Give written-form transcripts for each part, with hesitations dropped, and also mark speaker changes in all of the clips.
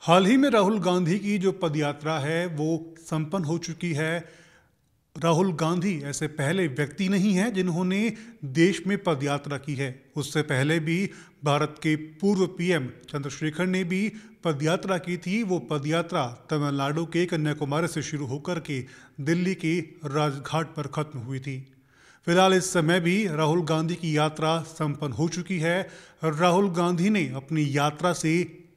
Speaker 1: हाल ही में राहुल गांधी की जो पदयात्रा है वो संपन्न हो चुकी है। राहुल गांधी ऐसे पहले व्यक्ति नहीं हैं जिन्होंने देश में पदयात्रा की है। उससे पहले भी भारत के पूर्व पीएम चंद्रशेखर ने भी पदयात्रा की थी। वो पदयात्रा तमिलनाडु के कन्याकुमारी से शुरू होकर के दिल्ली के राजघाट पर खत्म हुई थी। फिलहाल इस समय भी राहुल गांधी की यात्रा संपन्न हो चुकी है। राहुल गांधी ने अपनी यात्रा से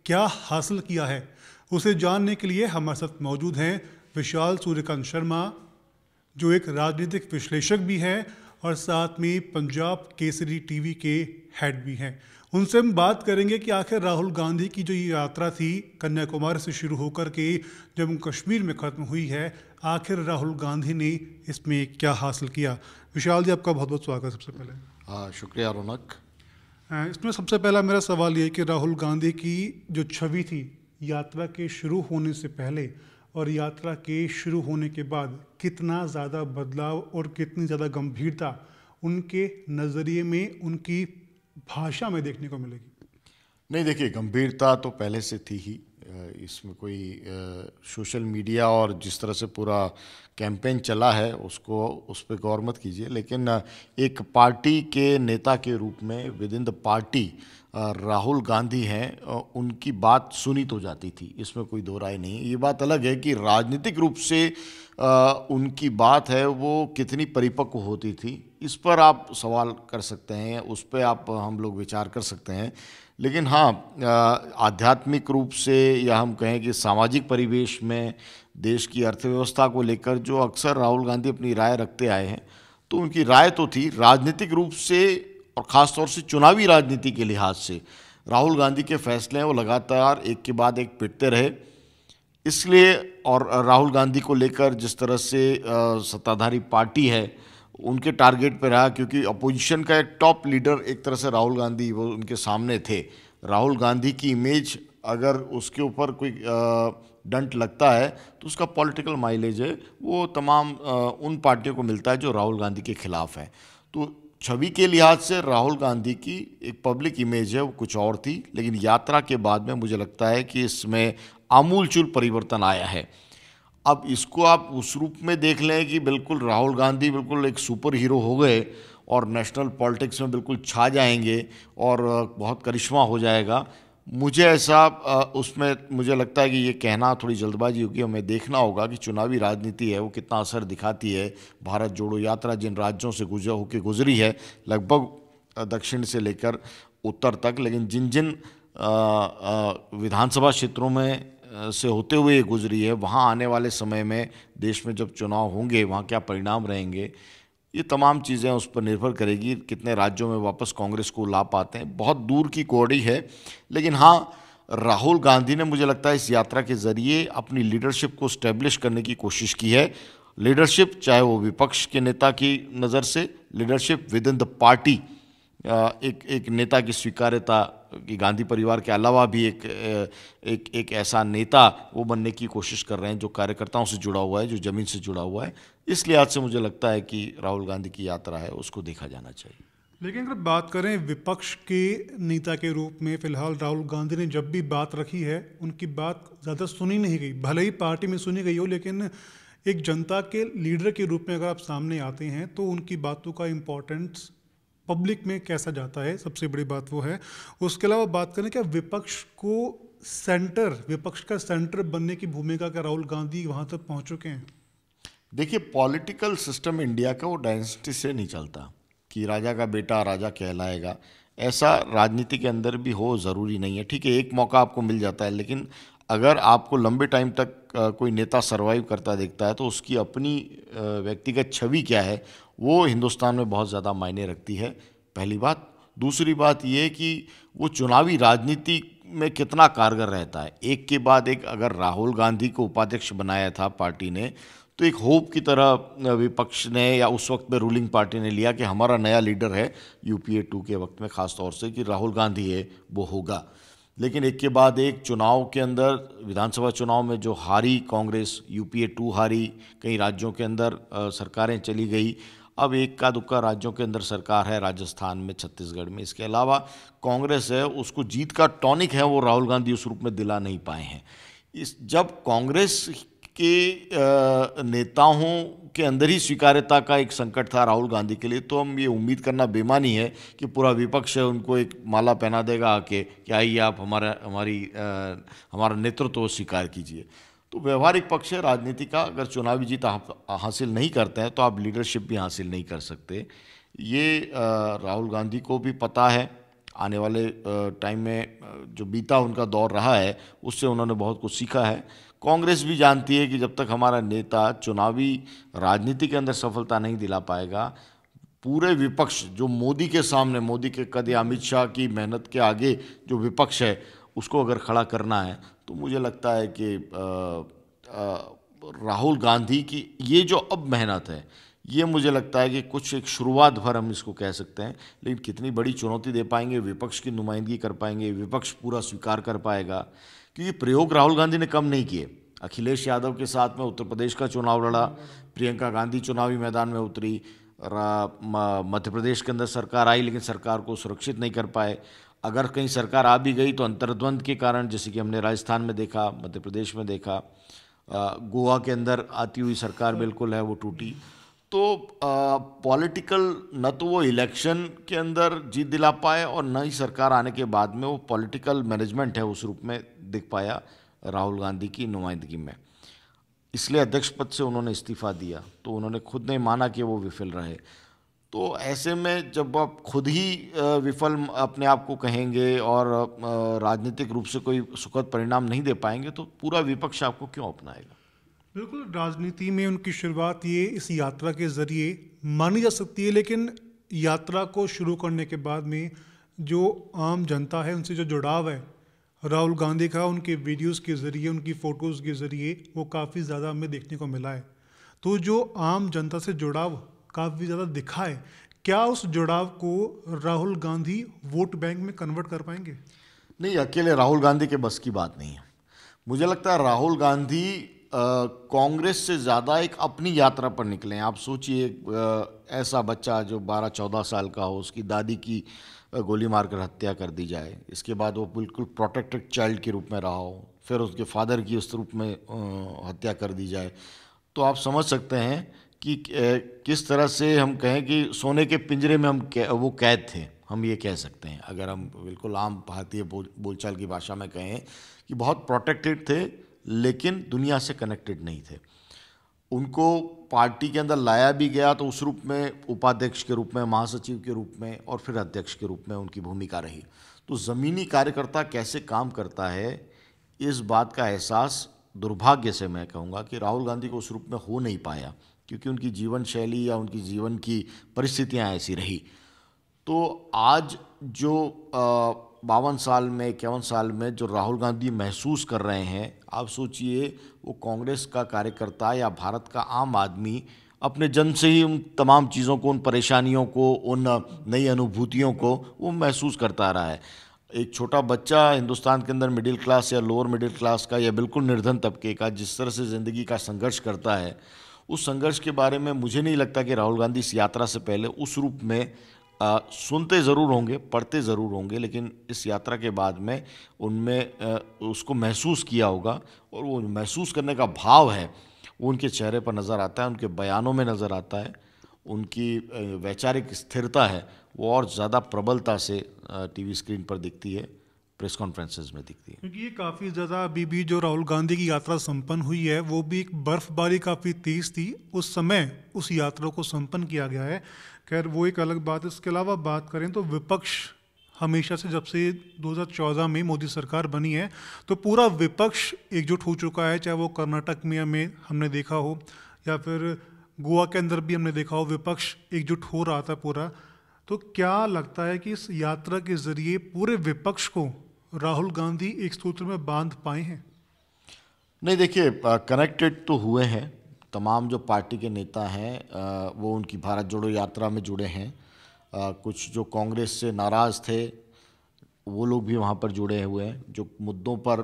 Speaker 1: क्या हासिल किया है, उसे जानने के लिए हमारे साथ मौजूद हैं विशाल सूर्यकांत शर्मा, जो एक राजनीतिक विश्लेषक भी हैं और साथ में पंजाब केसरी टीवी के हेड भी हैं। उनसे हम बात करेंगे कि आखिर राहुल गांधी की जो ये यात्रा थी कन्याकुमारी से शुरू होकर के जम्मू कश्मीर में ख़त्म हुई है, आखिर राहुल गांधी ने इसमें क्या हासिल किया। विशाल जी, आपका बहुत बहुत स्वागत है। सबसे पहले
Speaker 2: हाँ, शुक्रिया रौनक।
Speaker 1: इसमें सबसे पहला मेरा सवाल ये कि राहुल गांधी की जो छवि थी यात्रा के शुरू होने से पहले और यात्रा के शुरू होने के बाद, कितना ज़्यादा बदलाव और कितनी ज़्यादा गंभीरता उनके नज़रिए में, उनकी भाषा में देखने को मिलेगी?
Speaker 2: नहीं, देखिए, गंभीरता तो पहले से थी ही। इसमें कोई सोशल मीडिया और जिस तरह से पूरा कैंपेन चला है उसको उस पर गौर मत कीजिए, लेकिन एक पार्टी के नेता के रूप में with in the party Rahul Gandhi हैं, उनकी बात सुनी तो जाती थी, इसमें कोई दो राय नहीं। ये बात अलग है कि राजनीतिक रूप से उनकी बात है वो कितनी परिपक्व होती थी, इस पर आप सवाल कर सकते हैं, उस पर आप हम लोग विचार कर सकते हैं। लेकिन हाँ, आध्यात्मिक रूप से या हम कहें कि सामाजिक परिवेश में देश की अर्थव्यवस्था को लेकर जो अक्सर राहुल गांधी अपनी राय रखते आए हैं, तो उनकी राय तो थी। राजनीतिक रूप से और ख़ास तौर से चुनावी राजनीति के लिहाज से राहुल गांधी के फैसले हैं वो लगातार एक के बाद एक पिटते रहे। इसलिए और राहुल गांधी को लेकर जिस तरह से सत्ताधारी पार्टी है उनके टारगेट पे रहा, क्योंकि अपोजिशन का एक टॉप लीडर एक तरह से राहुल गांधी वो उनके सामने थे। राहुल गांधी की इमेज अगर उसके ऊपर कोई डंट लगता है तो उसका पॉलिटिकल माइलेज है वो तमाम उन पार्टियों को मिलता है जो राहुल गांधी के खिलाफ है। तो छवि के लिहाज से राहुल गांधी की एक पब्लिक इमेज है वो कुछ और थी, लेकिन यात्रा के बाद में मुझे लगता है कि इसमें आमूलचूल परिवर्तन आया है। अब इसको आप उस रूप में देख लें कि बिल्कुल राहुल गांधी बिल्कुल एक सुपर हीरो हो गए और नेशनल पॉलिटिक्स में बिल्कुल छा जाएंगे और बहुत करिश्मा हो जाएगा। मुझे ऐसा उसमें मुझे लगता है कि ये कहना थोड़ी जल्दबाजी होगी। हमें देखना होगा कि चुनावी राजनीति है वो कितना असर दिखाती है। भारत जोड़ो यात्रा जिन राज्यों से गुजरी है, लगभग दक्षिण से लेकर उत्तर तक, लेकिन जिन जिन विधानसभा क्षेत्रों में से होते हुए गुजरी है, वहाँ आने वाले समय में देश में जब चुनाव होंगे वहाँ क्या परिणाम रहेंगे, ये तमाम चीज़ें उस पर निर्भर करेगी। कितने राज्यों में वापस कांग्रेस को ला पाते हैं, बहुत दूर की कौड़ी है। लेकिन हाँ, राहुल गांधी ने मुझे लगता है इस यात्रा के ज़रिए अपनी लीडरशिप को स्टैब्लिश करने की कोशिश की है। लीडरशिप चाहे वो विपक्ष के नेता की नज़र से, leadership with in the party, एक नेता की स्वीकार्यता कि गांधी परिवार के अलावा भी एक ऐसा नेता वो बनने की कोशिश कर रहे हैं जो कार्यकर्ताओं से जुड़ा हुआ है, जो ज़मीन से जुड़ा हुआ है। इस लिहाज से मुझे लगता है कि राहुल गांधी की यात्रा है उसको देखा जाना चाहिए।
Speaker 1: लेकिन अगर बात करें विपक्ष के नेता के रूप में, फिलहाल राहुल गांधी ने जब भी बात रखी है उनकी बात ज़्यादा सुनी नहीं गई। भले ही पार्टी में सुनी गई हो, लेकिन एक जनता के लीडर के रूप में अगर आप सामने आते हैं तो उनकी बातों का इम्पोर्टेंस पब्लिक में कैसा जाता है, सबसे बड़ी बात वो है। उसके अलावा बात करें क्या विपक्ष को विपक्ष का सेंटर बनने की भूमिका क्या राहुल गांधी वहाँ तक पहुँच चुके हैं?
Speaker 2: देखिए, पॉलिटिकल सिस्टम इंडिया का वो डायनेस्टी से नहीं चलता कि राजा का बेटा राजा कहलाएगा। ऐसा राजनीति के अंदर भी हो ज़रूरी नहीं है। ठीक है, एक मौका आपको मिल जाता है, लेकिन अगर आपको लंबे टाइम तक कोई नेता सरवाइव करता दिखता है तो उसकी अपनी व्यक्तिगत छवि क्या है वो हिंदुस्तान में बहुत ज़्यादा मायने रखती है, पहली बात। दूसरी बात ये कि वो चुनावी राजनीति में कितना कारगर रहता है। एक के बाद एक अगर राहुल गांधी को उपाध्यक्ष बनाया था पार्टी ने, तो एक होप की तरह विपक्ष ने या उस वक्त में रूलिंग पार्टी ने लिया कि हमारा नया लीडर है यूपीए 2 के वक्त में, ख़ास तौर से कि राहुल गांधी है वो होगा। लेकिन एक के बाद एक चुनाव के अंदर, विधानसभा चुनाव में जो हारी कांग्रेस, यूपीए 2 हारी, कई राज्यों के अंदर सरकारें चली गई। अब इक्का दुक्का राज्यों के अंदर सरकार है, राजस्थान में, छत्तीसगढ़ में। इसके अलावा कांग्रेस है, उसको जीत का टॉनिक है वो राहुल गांधी उस रूप में दिला नहीं पाए हैं। इस जब कांग्रेस के नेताओं के अंदर ही स्वीकार्यता का एक संकट था राहुल गांधी के लिए, तो हम ये उम्मीद करना बेमानी है कि पूरा विपक्ष है उनको एक माला पहना देगा आके कि आइए आप हमारा नेतृत्व स्वीकार कीजिए। तो व्यवहारिक पक्ष है राजनीति का, अगर चुनावी जीत आप हासिल नहीं करते हैं तो आप लीडरशिप भी हासिल नहीं कर सकते। ये राहुल गांधी को भी पता है। आने वाले टाइम में जो बीता उनका दौर रहा है उससे उन्होंने बहुत कुछ सीखा है। कांग्रेस भी जानती है कि जब तक हमारा नेता चुनावी राजनीति के अंदर सफलता नहीं दिला पाएगा, पूरे विपक्ष जो मोदी के सामने, मोदी के कद या अमित शाह की मेहनत के आगे जो विपक्ष है उसको अगर खड़ा करना है, तो मुझे लगता है कि राहुल गांधी की ये जो अब मेहनत है, ये मुझे लगता है कि कुछ एक शुरुआत भर हम इसको कह सकते हैं। लेकिन कितनी बड़ी चुनौती दे पाएंगे, विपक्ष की नुमाइंदगी कर पाएंगे, विपक्ष पूरा स्वीकार कर पाएगा, क्योंकि प्रयोग राहुल गांधी ने कम नहीं किए। अखिलेश यादव के साथ में उत्तर प्रदेश का चुनाव लड़ा, प्रियंका गांधी चुनावी मैदान में उतरी, मध्य प्रदेश के अंदर सरकार आई लेकिन सरकार को सुरक्षित नहीं कर पाए। अगर कहीं सरकार आ भी गई तो अंतर्द्वंद के कारण, जैसे कि हमने राजस्थान में देखा, मध्य प्रदेश में देखा, गोवा के अंदर आती हुई सरकार बिल्कुल है वो टूटी। तो पॉलिटिकल न तो वो इलेक्शन के अंदर जीत दिला पाए और न ही सरकार आने के बाद में वो पॉलिटिकल मैनेजमेंट है उस रूप में दिख पाया राहुल गांधी की नुमाइंदगी में। इसलिए अध्यक्ष पद से उन्होंने इस्तीफा दिया, तो उन्होंने खुद नहीं माना कि वो विफल रहे। तो ऐसे में जब आप खुद ही विफल अपने आप को कहेंगे और राजनीतिक रूप से कोई सुखद परिणाम नहीं दे पाएंगे, तो पूरा विपक्ष आपको क्यों अपनाएगा।
Speaker 1: बिल्कुल, राजनीति में उनकी शुरुआत ये इस यात्रा के ज़रिए मानी जा सकती है, लेकिन यात्रा को शुरू करने के बाद में जो आम जनता है उनसे जो जुड़ाव है राहुल गांधी का, उनके वीडियोस के ज़रिए, उनकी फ़ोटोज़ के ज़रिए, वो काफ़ी ज़्यादा हमें देखने को मिला है। तो जो आम जनता से जुड़ाव काफ़ी ज़्यादा दिखा है, क्या उस जुड़ाव को राहुल गांधी वोट बैंक में कन्वर्ट कर पाएंगे?
Speaker 2: नहीं, अकेले राहुल गांधी के बस की बात नहीं है। मुझे लगता है राहुल गांधी कांग्रेस से ज़्यादा एक अपनी यात्रा पर निकले हैं। आप सोचिए, ऐसा बच्चा जो 12-14 साल का हो, उसकी दादी की गोली मारकर हत्या कर दी जाए, इसके बाद वो बिल्कुल प्रोटेक्टेड चाइल्ड के रूप में रहा हो, फिर उसके फादर की उस रूप में हत्या कर दी जाए, तो आप समझ सकते हैं कि किस तरह से हम कहें कि सोने के पिंजरे में वो कैद थे, हम ये कह सकते हैं। अगर हम बिल्कुल आम भारतीय बोलचाल की भाषा में कहें कि बहुत प्रोटेक्टेड थे लेकिन दुनिया से कनेक्टेड नहीं थे। उनको पार्टी के अंदर लाया भी गया तो उस रूप में, उपाध्यक्ष के रूप में, महासचिव के रूप में और फिर अध्यक्ष के रूप में उनकी भूमिका रही। तो ज़मीनी कार्यकर्ता कैसे काम करता है, इस बात का एहसास दुर्भाग्य से मैं कहूँगा कि राहुल गांधी को उस रूप में हो नहीं पाया, क्योंकि उनकी जीवन शैली या उनकी जीवन की परिस्थितियाँ ऐसी रही। तो आज जो 52 साल में, 51 साल में जो राहुल गांधी महसूस कर रहे हैं, आप सोचिए वो कांग्रेस का कार्यकर्ता या भारत का आम आदमी अपने जन्म से ही उन तमाम चीज़ों को, उन परेशानियों को, उन नई अनुभूतियों को वो महसूस करता रहा है। एक छोटा बच्चा हिंदुस्तान के अंदर मिडिल क्लास या लोअर मिडिल क्लास का या बिल्कुल निर्धन तबके का जिस तरह से ज़िंदगी का संघर्ष करता है, उस संघर्ष के बारे में मुझे नहीं लगता कि राहुल गांधी इस यात्रा से पहले उस रूप में सुनते ज़रूर होंगे, पढ़ते ज़रूर होंगे, लेकिन इस यात्रा के बाद में उनमें उसको महसूस किया होगा। और वो महसूस करने का भाव है वो उनके चेहरे पर नज़र आता है, उनके बयानों में नज़र आता है, उनकी वैचारिक स्थिरता है वो और ज़्यादा प्रबलता से टीवी स्क्रीन पर दिखती है, प्रेस कॉन्फ्रेंसेस में दिखती है।
Speaker 1: क्योंकि ये काफ़ी ज़्यादा अभी भी जो राहुल गांधी की यात्रा संपन्न हुई है वो भी एक बर्फबारी काफ़ी तेज़ थी उस समय उस यात्रा को संपन्न किया गया है। खैर वो एक अलग बात है। इसके अलावा बात करें तो विपक्ष हमेशा से, जब से 2014 में मोदी सरकार बनी है, तो पूरा विपक्ष एकजुट हो चुका है। चाहे वो कर्नाटक में हमने देखा हो या फिर गोवा के अंदर भी हमने देखा हो, विपक्ष एकजुट हो रहा था पूरा। तो क्या लगता है कि इस यात्रा के जरिए पूरे विपक्ष को राहुल गांधी एक सूत्र में बांध पाए हैं?
Speaker 2: नहीं, देखिए, कनेक्टेड तो हुए हैं। तमाम जो पार्टी के नेता हैं वो उनकी भारत जोड़ो यात्रा में जुड़े हैं। कुछ जो कांग्रेस से नाराज़ थे, वो लोग भी वहाँ पर जुड़े हुए हैं जो मुद्दों पर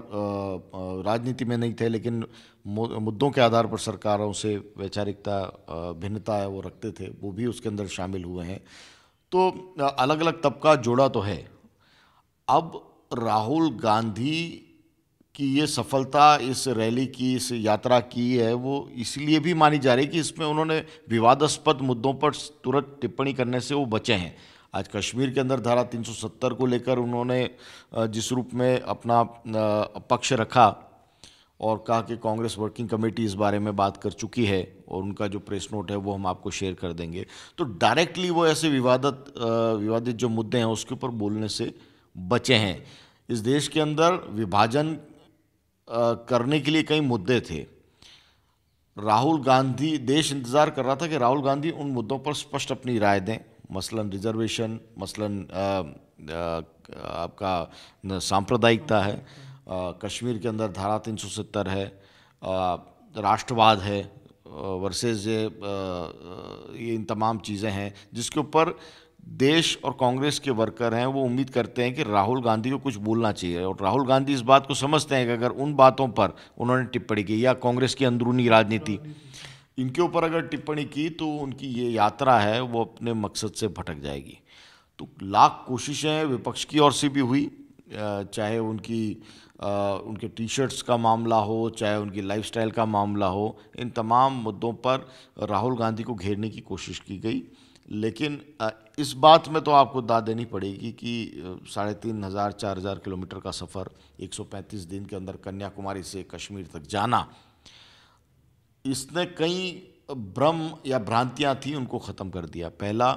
Speaker 2: राजनीति में नहीं थे, लेकिन मुद्दों के आधार पर सरकारों से वैचारिकता भिन्नता है वो रखते थे, वो भी उसके अंदर शामिल हुए हैं। तो अलग अलग तबका जोड़ा तो है। अब राहुल गांधी की ये सफलता इस रैली की, इस यात्रा की है, वो इसलिए भी मानी जा रही है कि इसमें उन्होंने विवादास्पद मुद्दों पर तुरंत टिप्पणी करने से वो बचे हैं। आज कश्मीर के अंदर धारा 370 को लेकर उन्होंने जिस रूप में अपना पक्ष रखा और कहा कि कांग्रेस वर्किंग कमेटी इस बारे में बात कर चुकी है और उनका जो प्रेस नोट है वो हम आपको शेयर कर देंगे, तो डायरेक्टली वो ऐसे विवादित जो मुद्दे हैं उसके ऊपर बोलने से बचे हैं। इस देश के अंदर विभाजन करने के लिए कई मुद्दे थे। राहुल गांधी, देश इंतज़ार कर रहा था कि राहुल गांधी उन मुद्दों पर स्पष्ट अपनी राय दें, मसलन रिजर्वेशन, मसलन आपका सांप्रदायिकता है, कश्मीर के अंदर धारा 370 है, राष्ट्रवाद है वर्सेस ये इन तमाम चीज़ें हैं जिसके ऊपर देश और कांग्रेस के वर्कर हैं वो उम्मीद करते हैं कि राहुल गांधी को कुछ बोलना चाहिए। और राहुल गांधी इस बात को समझते हैं कि अगर उन बातों पर उन्होंने टिप्पणी की या कांग्रेस की अंदरूनी राजनीति इनके ऊपर अगर टिप्पणी की तो उनकी ये यात्रा है वो अपने मकसद से भटक जाएगी। तो लाख कोशिशें विपक्ष की ओर से भी हुई, चाहे उनके टी शर्ट्स का मामला हो, चाहे उनकी लाइफस्टाइल का मामला हो, इन तमाम मुद्दों पर राहुल गांधी को घेरने की कोशिश की गई। लेकिन इस बात में तो आपको दाद देनी पड़ेगी कि 3,500-4,000 किलोमीटर का सफ़र 135 दिन के अंदर कन्याकुमारी से कश्मीर तक जाना, इसने कई भ्रम या भ्रांतियां थी उनको ख़त्म कर दिया। पहला,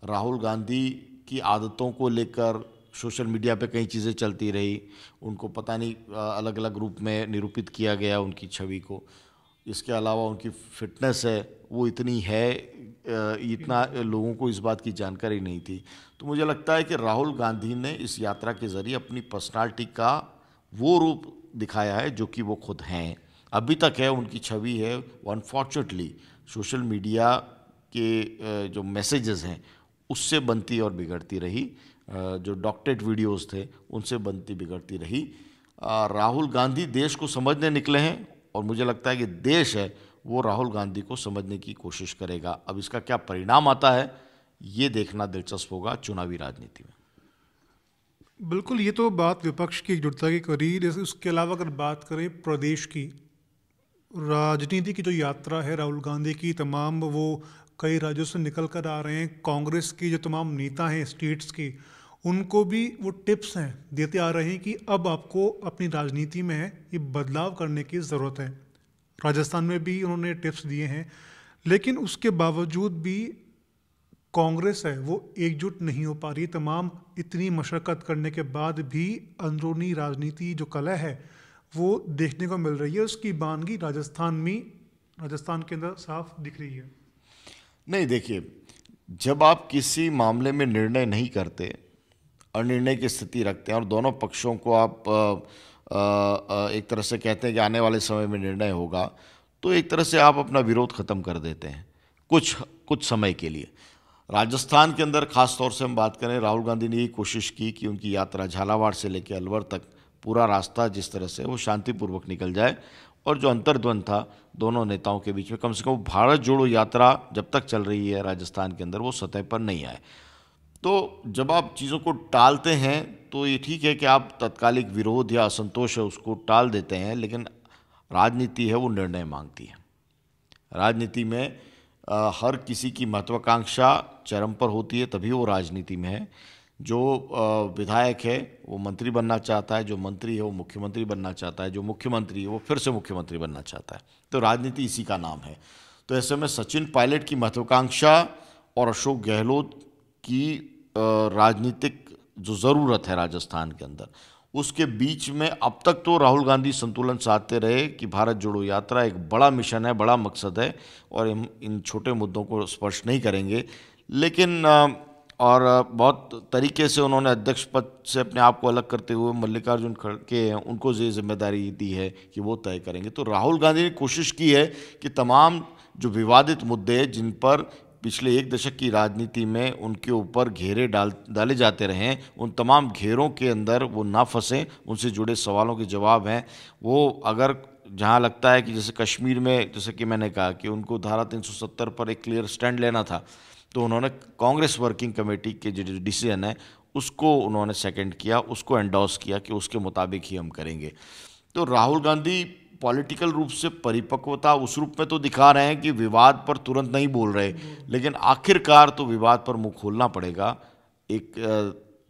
Speaker 2: राहुल गांधी की आदतों को लेकर सोशल मीडिया पे कई चीज़ें चलती रही, उनको पता नहीं अलग अलग रूप में निरूपित किया गया उनकी छवि को। इसके अलावा उनकी फिटनेस है वो इतनी है, इतना लोगों को इस बात की जानकारी नहीं थी। तो मुझे लगता है कि राहुल गांधी ने इस यात्रा के ज़रिए अपनी पर्सनालिटी का वो रूप दिखाया है जो कि वो खुद हैं, अभी तक है, उनकी छवि है। अनफॉर्चुनेटली सोशल मीडिया के जो मैसेजेस हैं उससे बनती और बिगड़ती रही, जो डॉक्टरेट वीडियोस थे उनसे बनती बिगड़ती रही। राहुल गांधी देश को समझने निकले हैं और मुझे लगता है कि देश है वो राहुल गांधी को समझने की कोशिश करेगा। अब इसका क्या परिणाम आता है ये देखना दिलचस्प होगा चुनावी राजनीति में।
Speaker 1: बिल्कुल, ये तो बात विपक्ष की एकजुटता की करी। जैसे उसके अलावा अगर बात करें प्रदेश की राजनीति की जो यात्रा है राहुल गांधी की, तमाम वो कई राज्यों से निकल कर आ रहे हैं। कांग्रेस की जो तमाम नेता हैं स्टेट्स की, उनको भी वो टिप्स हैं देते आ रहे हैं कि अब आपको अपनी राजनीति में है ये बदलाव करने की ज़रूरत है। राजस्थान में भी उन्होंने टिप्स दिए हैं, लेकिन उसके बावजूद भी कांग्रेस है वो एकजुट नहीं हो पा रही। तमाम इतनी मशक्क़त करने के बाद भी अंदरूनी राजनीति जो कलह है वो देखने को मिल रही है। उसकी बानगी राजस्थान के अंदर साफ दिख रही है।
Speaker 2: नहीं, देखिए, जब आप किसी मामले में निर्णय नहीं करते, अनिर्णय की स्थिति रखते हैं और दोनों पक्षों को आप एक तरह से कहते हैं कि आने वाले समय में निर्णय होगा, तो एक तरह से आप अपना विरोध खत्म कर देते हैं कुछ समय के लिए। राजस्थान के अंदर खास तौर से हम बात करें, राहुल गांधी ने यही कोशिश की कि उनकी यात्रा झालावाड़ से लेकर अलवर तक पूरा रास्ता जिस तरह से वो शांतिपूर्वक निकल जाए और जो अंतर्द्वंद था दोनों नेताओं के बीच में, कम से कम भारत जोड़ो यात्रा जब तक चल रही है राजस्थान के अंदर वो सतह पर नहीं आए। तो जब आप चीज़ों को टालते हैं तो ये ठीक है कि आप तत्कालिक विरोध या असंतोष है उसको टाल देते हैं, लेकिन राजनीति है वो निर्णय मांगती है। राजनीति में हर किसी की महत्वाकांक्षा चरम पर होती है, तभी वो राजनीति में है। जो विधायक है वो मंत्री बनना चाहता है, जो मंत्री है वो मुख्यमंत्री बनना चाहता है, जो मुख्यमंत्री है वो फिर से मुख्यमंत्री बनना चाहता है। तो राजनीति इसी का नाम है। तो ऐसे में सचिन पायलट की महत्वाकांक्षा और अशोक गहलोत की राजनीतिक जो ज़रूरत है राजस्थान के अंदर, उसके बीच में अब तक तो राहुल गांधी संतुलन साधते रहे कि भारत जोड़ो यात्रा एक बड़ा मिशन है, बड़ा मकसद है और इन छोटे मुद्दों को स्पर्श नहीं करेंगे। लेकिन और बहुत तरीके से उन्होंने अध्यक्ष पद से अपने आप को अलग करते हुए मल्लिकार्जुन खड़गे हैं उनको ये जिम्मेदारी दी है कि वो तय करेंगे। तो राहुल गांधी ने कोशिश की है कि तमाम जो विवादित मुद्दे जिन पर पिछले एक दशक की राजनीति में उनके ऊपर घेरे डाले जाते रहे हैं, उन तमाम घेरों के अंदर वो ना फंसें, उनसे जुड़े सवालों के जवाब हैं वो अगर जहाँ लगता है कि जैसे कश्मीर में, जैसे कि मैंने कहा कि उनको धारा 370 पर एक क्लियर स्टैंड लेना था, तो उन्होंने कांग्रेस वर्किंग कमेटी के जो डिसीजन है उसको उन्होंने सेकंड किया, उसको एंडोर्स किया कि उसके मुताबिक ही हम करेंगे। तो राहुल गांधी पॉलिटिकल रूप से परिपक्वता उस रूप में तो दिखा रहे हैं कि विवाद पर तुरंत नहीं बोल रहे, लेकिन आखिरकार तो विवाद पर मुंह खोलना पड़ेगा। एक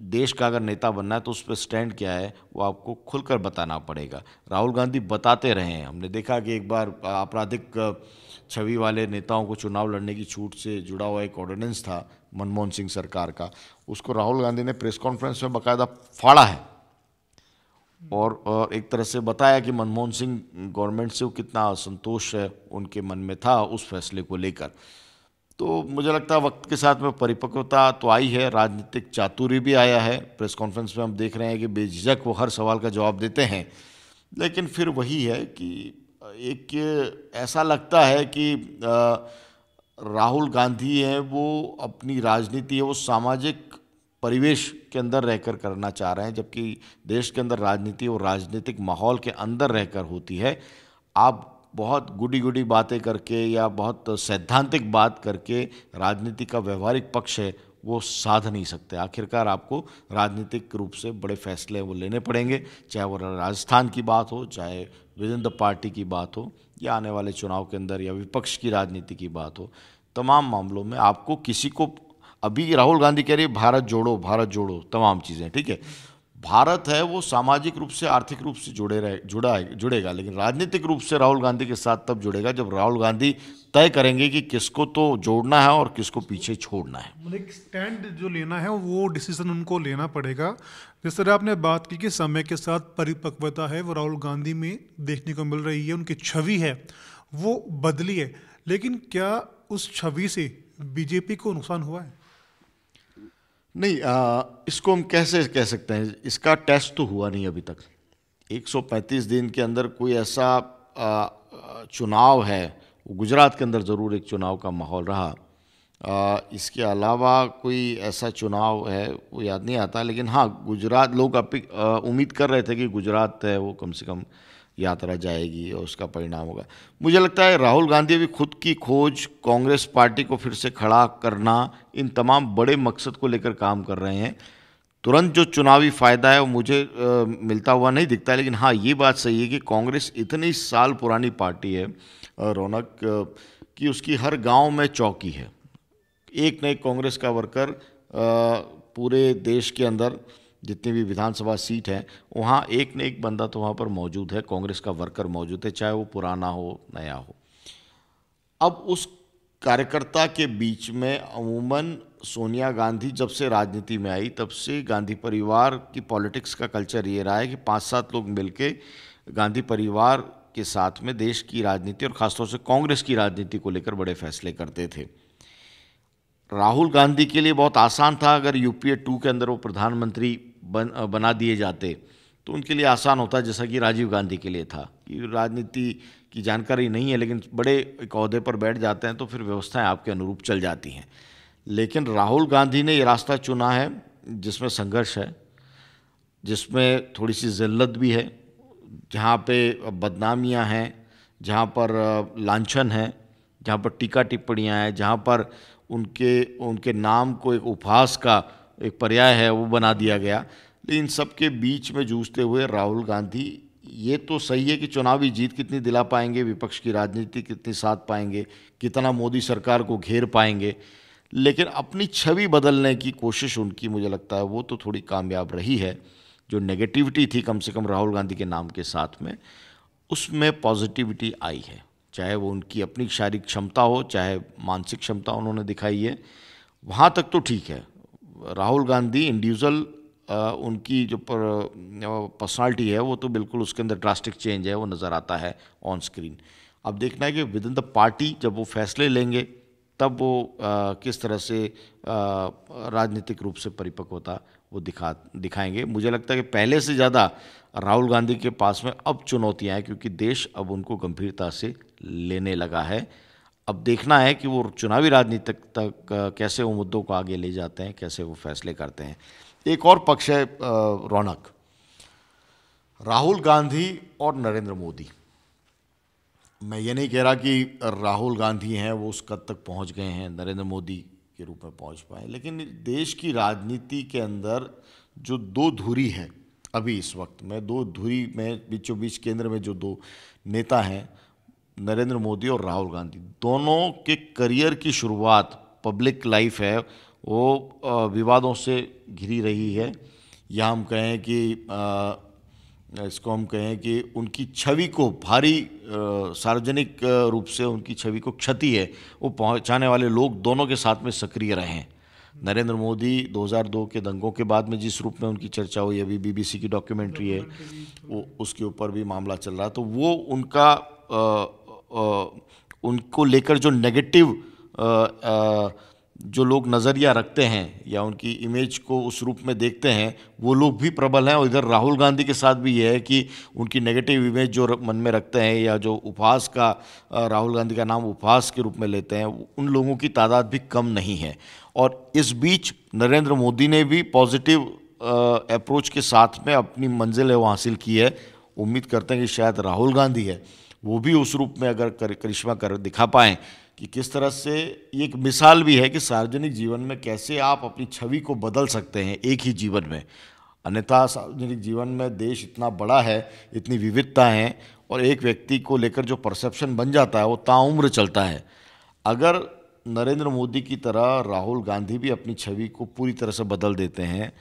Speaker 2: देश का अगर नेता बनना है तो उस पर स्टैंड क्या है वो आपको खुलकर बताना पड़ेगा। राहुल गांधी बताते रहे हैं, हमने देखा कि एक बार आपराधिक छवि वाले नेताओं को चुनाव लड़ने की छूट से जुड़ा हुआ एक ऑर्डिनेंस था मनमोहन सिंह सरकार का, उसको राहुल गांधी ने प्रेस कॉन्फ्रेंस में बाकायदा फाड़ा है और एक तरह से बताया कि मनमोहन सिंह गवर्नमेंट से वो कितना असंतोष है उनके मन में था उस फैसले को लेकर। तो मुझे लगता है वक्त के साथ में परिपक्वता तो आई है, राजनीतिक चातुर्य भी आया है। प्रेस कॉन्फ्रेंस में हम देख रहे हैं कि बेझिझक वो हर सवाल का जवाब देते हैं, लेकिन फिर वही है कि एक ऐसा लगता है कि राहुल गांधी हैं वो अपनी राजनीति है वो सामाजिक परिवेश के अंदर रहकर करना चाह रहे हैं, जबकि देश के अंदर राजनीति और राजनीतिक माहौल के अंदर रहकर होती है। आप बहुत गुडी गुडी बातें करके या बहुत सैद्धांतिक बात करके राजनीति का व्यवहारिक पक्ष है वो साध नहीं सकते। आखिरकार आपको राजनीतिक रूप से बड़े फैसले वो लेने पड़ेंगे, चाहे वो राजस्थान की बात हो, चाहे विद इन द पार्टी की बात हो, या आने वाले चुनाव के अंदर या विपक्ष की राजनीति की बात हो। तमाम मामलों में आपको किसी को, अभी राहुल गांधी कह रही है भारत जोड़ो तमाम चीज़ें, ठीक है, भारत है वो सामाजिक रूप से आर्थिक रूप से जुड़ेगा, लेकिन राजनीतिक रूप से राहुल गांधी के साथ तब जुड़ेगा जब राहुल गांधी तय करेंगे कि किसको तो जोड़ना है और किसको पीछे छोड़ना है।
Speaker 1: मतलब एक स्टैंड जो लेना है वो डिसीजन उनको लेना पड़ेगा। जिस तरह आपने बात की कि समय के साथ परिपक्वता है वो राहुल गांधी में देखने को मिल रही है, उनकी छवि है वो बदली है, लेकिन क्या उस छवि से बीजेपी को नुकसान हुआ है?
Speaker 2: नहीं, इसको हम कैसे कह सकते हैं, इसका टेस्ट तो हुआ नहीं अभी तक। 135 दिन के अंदर कोई ऐसा चुनाव है, गुजरात के अंदर ज़रूर एक चुनाव का माहौल रहा, इसके अलावा कोई ऐसा चुनाव है वो याद नहीं आता। लेकिन हाँ, गुजरात लोग उम्मीद कर रहे थे कि गुजरात है वो कम से कम यात्रा जाएगी और उसका परिणाम होगा। मुझे लगता है राहुल गांधी भी खुद की खोज, कांग्रेस पार्टी को फिर से खड़ा करना, इन तमाम बड़े मकसद को लेकर काम कर रहे हैं। तुरंत जो चुनावी फ़ायदा है वो मुझे मिलता हुआ नहीं दिखता, लेकिन हाँ ये बात सही है कि कांग्रेस इतनी साल पुरानी पार्टी है रौनक, कि उसकी हर गांव में चौकी है। एक न एक कांग्रेस का वर्कर पूरे देश के अंदर जितनी भी विधानसभा सीट है वहाँ एक न एक बंदा तो वहाँ पर मौजूद है, कांग्रेस का वर्कर मौजूद है, चाहे वो पुराना हो नया हो। अब उस कार्यकर्ता के बीच में अमूमन सोनिया गांधी जब से राजनीति में आई तब से गांधी परिवार की पॉलिटिक्स का कल्चर ये रहा है कि 5-7 लोग मिलके गांधी परिवार के साथ में देश की राजनीति और ख़ासतौर से कांग्रेस की राजनीति को लेकर बड़े फैसले करते थे। राहुल गांधी के लिए बहुत आसान था अगर यूपीए 2 के अंदर वो प्रधानमंत्री बना दिए जाते तो उनके लिए आसान होता, जैसा कि राजीव गांधी के लिए था कि राजनीति की जानकारी नहीं है लेकिन बड़े एक ओहदे पर बैठ जाते हैं तो फिर व्यवस्थाएं आपके अनुरूप चल जाती हैं। लेकिन राहुल गांधी ने ये रास्ता चुना है जिसमें संघर्ष है, जिसमें थोड़ी सी ज़िल्लत भी है, जहाँ पे बदनामियाँ हैं, जहाँ पर लांछन है, जहाँ पर टीका टिप्पणियाँ हैं, जहाँ पर उनके नाम को एक उपहास का एक पर्याय है वो बना दिया गया। लेकिन सबके बीच में जूझते हुए राहुल गांधी, ये तो सही है कि चुनावी जीत कितनी दिला पाएंगे, विपक्ष की राजनीति कितनी साथ पाएंगे, कितना मोदी सरकार को घेर पाएंगे, लेकिन अपनी छवि बदलने की कोशिश उनकी मुझे लगता है वो तो थोड़ी कामयाब रही है। जो नेगेटिविटी थी कम से कम राहुल गांधी के नाम के साथ में, उसमें पॉजिटिविटी आई है, चाहे वो उनकी अपनी शारीरिक क्षमता हो, चाहे मानसिक क्षमता उन्होंने दिखाई है, वहाँ तक तो ठीक है। राहुल गांधी इंडिविजुअल, उनकी जो पर्सनालिटी है वो तो बिल्कुल उसके अंदर ड्रास्टिक चेंज है वो नज़र आता है ऑन स्क्रीन। अब देखना है कि विद इन द पार्टी जब वो फैसले लेंगे तब वो किस तरह से राजनीतिक रूप से परिपक्वता वो दिखाएंगे। मुझे लगता है कि पहले से ज़्यादा राहुल गांधी के पास में अब चुनौतियाँ हैं क्योंकि देश अब उनको गंभीरता से लेने लगा है। अब देखना है कि वो चुनावी राजनीति तक कैसे वो मुद्दों को आगे ले जाते हैं, कैसे वो फैसले करते हैं। एक और पक्ष है रौनक, राहुल गांधी और नरेंद्र मोदी। मैं ये नहीं कह रहा कि राहुल गांधी हैं वो उस कद तक पहुंच गए हैं, नरेंद्र मोदी के रूप में पहुंच पाए, लेकिन देश की राजनीति के अंदर जो दो धुरी है अभी इस वक्त में, दो धुरी में बीचों बीच केंद्र में जो दो नेता हैं, नरेंद्र मोदी और राहुल गांधी, दोनों के करियर की शुरुआत, पब्लिक लाइफ है वो विवादों से घिरी रही है, या हम कहें कि इसको हम कहें कि उनकी छवि को भारी सार्वजनिक रूप से उनकी छवि को क्षति है वो पहुंचाने वाले लोग दोनों के साथ में सक्रिय रहे हैं। नरेंद्र मोदी 2002 के दंगों के बाद में जिस रूप में उनकी चर्चा हुई, अभी बीबीसी की डॉक्यूमेंट्री है वो, उसके ऊपर भी मामला चल रहा है, तो वो उनका उनको लेकर जो नेगेटिव जो लोग नज़रिया रखते हैं या उनकी इमेज को उस रूप में देखते हैं, वो लोग भी प्रबल हैं। और इधर राहुल गांधी के साथ भी ये है कि उनकी नेगेटिव इमेज जो मन में रखते हैं या जो उपहास का, राहुल गांधी का नाम उपहास के रूप में लेते हैं, उन लोगों की तादाद भी कम नहीं है। और इस बीच नरेंद्र मोदी ने भी पॉजिटिव अप्रोच के साथ में अपनी मंजिल है वो हासिल की है। उम्मीद करते हैं कि शायद राहुल गांधी है वो भी उस रूप में अगर करिश्मा कर दिखा पाएँ कि किस तरह से, ये एक मिसाल भी है कि सार्वजनिक जीवन में कैसे आप अपनी छवि को बदल सकते हैं एक ही जीवन में। अन्यथा सार्वजनिक जीवन में देश इतना बड़ा है, इतनी विविधता है, और एक व्यक्ति को लेकर जो परसेप्शन बन जाता है वो ताउम्र चलता है। अगर नरेंद्र मोदी की तरह राहुल गांधी भी अपनी छवि को पूरी तरह से बदल देते हैं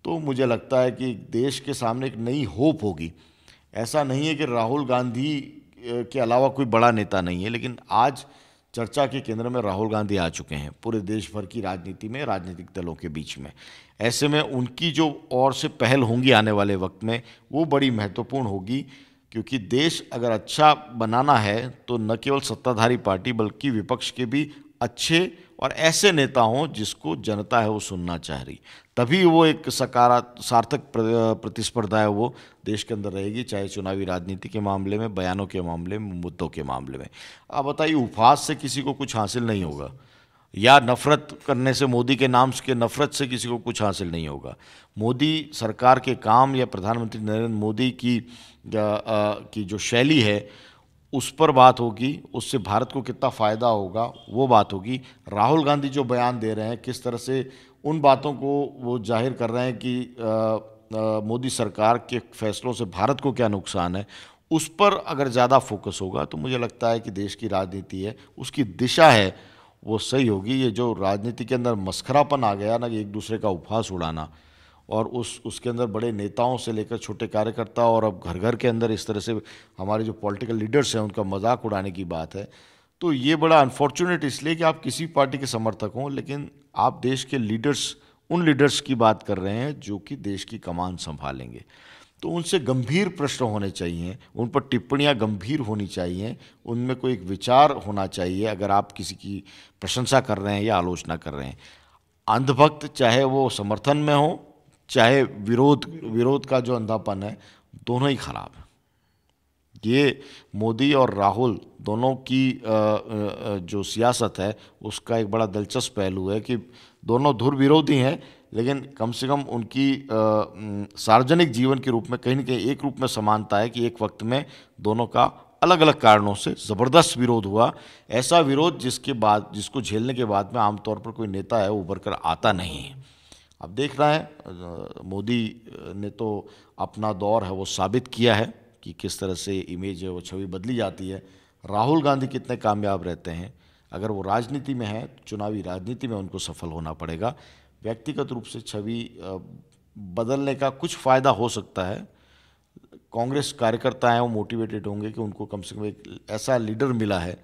Speaker 2: तो मुझे लगता है कि देश के सामने एक नई होप होगी। ऐसा नहीं है कि राहुल गांधी के अलावा कोई बड़ा नेता नहीं है, लेकिन आज चर्चा के केंद्र में राहुल गांधी आ चुके हैं पूरे देश भर की राजनीति में, राजनीतिक दलों के बीच में। ऐसे में उनकी जो और से पहल होंगी आने वाले वक्त में वो बड़ी महत्वपूर्ण होगी, क्योंकि देश अगर अच्छा बनाना है तो न केवल सत्ताधारी पार्टी बल्कि विपक्ष के भी अच्छे और ऐसे नेता हों जिसको जनता है वो सुनना चाह रही, तभी वो एक सार्थक प्रतिस्पर्धा है वो देश के अंदर रहेगी, चाहे चुनावी राजनीति के मामले में, बयानों के मामले में, मुद्दों के मामले में। आप बताइए, उपहास से किसी को कुछ हासिल नहीं होगा, या नफरत करने से, मोदी के नाम के नफरत से किसी को कुछ हासिल नहीं होगा। मोदी सरकार के काम या प्रधानमंत्री नरेंद्र मोदी की जो शैली है उस पर बात होगी, उससे भारत को कितना फ़ायदा होगा वो बात होगी। राहुल गांधी जो बयान दे रहे हैं, किस तरह से उन बातों को वो जाहिर कर रहे हैं कि मोदी सरकार के फैसलों से भारत को क्या नुकसान है, उस पर अगर ज़्यादा फोकस होगा तो मुझे लगता है कि देश की राजनीति है उसकी दिशा है वो सही होगी। ये जो राजनीति के अंदर मस्खरापन आ गया ना, कि एक दूसरे का उपहास उड़ाना, और उसके अंदर बड़े नेताओं से लेकर छोटे कार्यकर्ता और अब घर घर के अंदर इस तरह से हमारे जो पॉलिटिकल लीडर्स हैं उनका मजाक उड़ाने की बात है, तो ये बड़ा अनफॉर्चुनेट इसलिए कि आप किसी पार्टी के समर्थक हों, लेकिन आप देश के लीडर्स, उन लीडर्स की बात कर रहे हैं जो कि देश की कमान संभालेंगे। तो उनसे गंभीर प्रश्न होने चाहिए, उन पर टिप्पणियां गंभीर होनी चाहिए, उनमें कोई एक विचार होना चाहिए अगर आप किसी की प्रशंसा कर रहे हैं या आलोचना कर रहे हैं। अंधभक्त चाहे वो समर्थन में हो चाहे विरोध का जो अंधापन है, दोनों ही खराब है। ये मोदी और राहुल दोनों की जो सियासत है उसका एक बड़ा दिलचस्प पहलू है कि दोनों धुर विरोधी हैं, लेकिन कम से कम उनकी सार्वजनिक जीवन के रूप में कहीं न कहीं एक रूप में समानता है कि एक वक्त में दोनों का अलग अलग कारणों से ज़बरदस्त विरोध हुआ। ऐसा विरोध जिसको झेलने के बाद में आमतौर पर कोई नेता है उभर कर आता नहीं है। अब देखना है, मोदी ने तो अपना दौर है वो साबित किया है कि किस तरह से इमेज है वो छवि बदली जाती है। राहुल गांधी कितने कामयाब रहते हैं, अगर वो राजनीति में हैं, चुनावी राजनीति में उनको सफल होना पड़ेगा। व्यक्तिगत रूप से छवि बदलने का कुछ फ़ायदा हो सकता है। कांग्रेस कार्यकर्ता हैं वो मोटिवेटेड होंगे कि उनको कम से कम एक ऐसा लीडर मिला है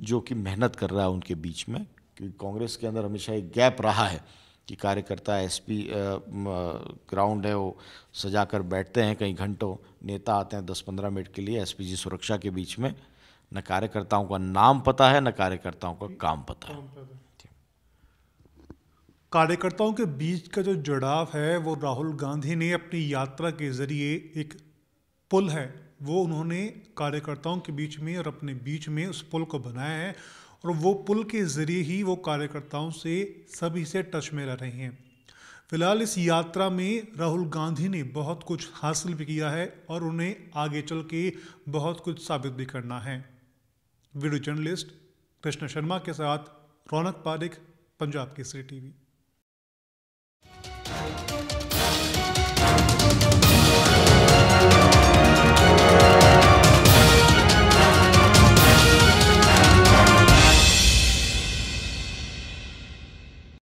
Speaker 2: जो कि मेहनत कर रहा है उनके बीच में, क्योंकि कांग्रेस के अंदर हमेशा एक गैप रहा है कि कार्यकर्ता एसपी ग्राउंड है वो सजा कर बैठते हैं कई घंटों, नेता आते हैं 10-15 मिनट के लिए एसपीजी सुरक्षा के बीच में, न कार्यकर्ताओं का नाम पता है न कार्यकर्ताओं का काम पता है।
Speaker 1: कार्यकर्ताओं के बीच का जो जुड़ाव है वो राहुल गांधी ने अपनी यात्रा के जरिए, एक पुल है वो उन्होंने कार्यकर्ताओं के बीच में और अपने बीच में उस पुल को बनाया है, और वो पुल के ज़रिए ही वो कार्यकर्ताओं से सभी से टच में रह रहे हैं। फिलहाल इस यात्रा में राहुल गांधी ने बहुत कुछ हासिल भी किया है और उन्हें आगे चल के बहुत कुछ साबित भी करना है। वीडियो जर्नलिस्ट कृष्ण शर्मा के साथ रौनक पारिक, पंजाब केसरी टीवी।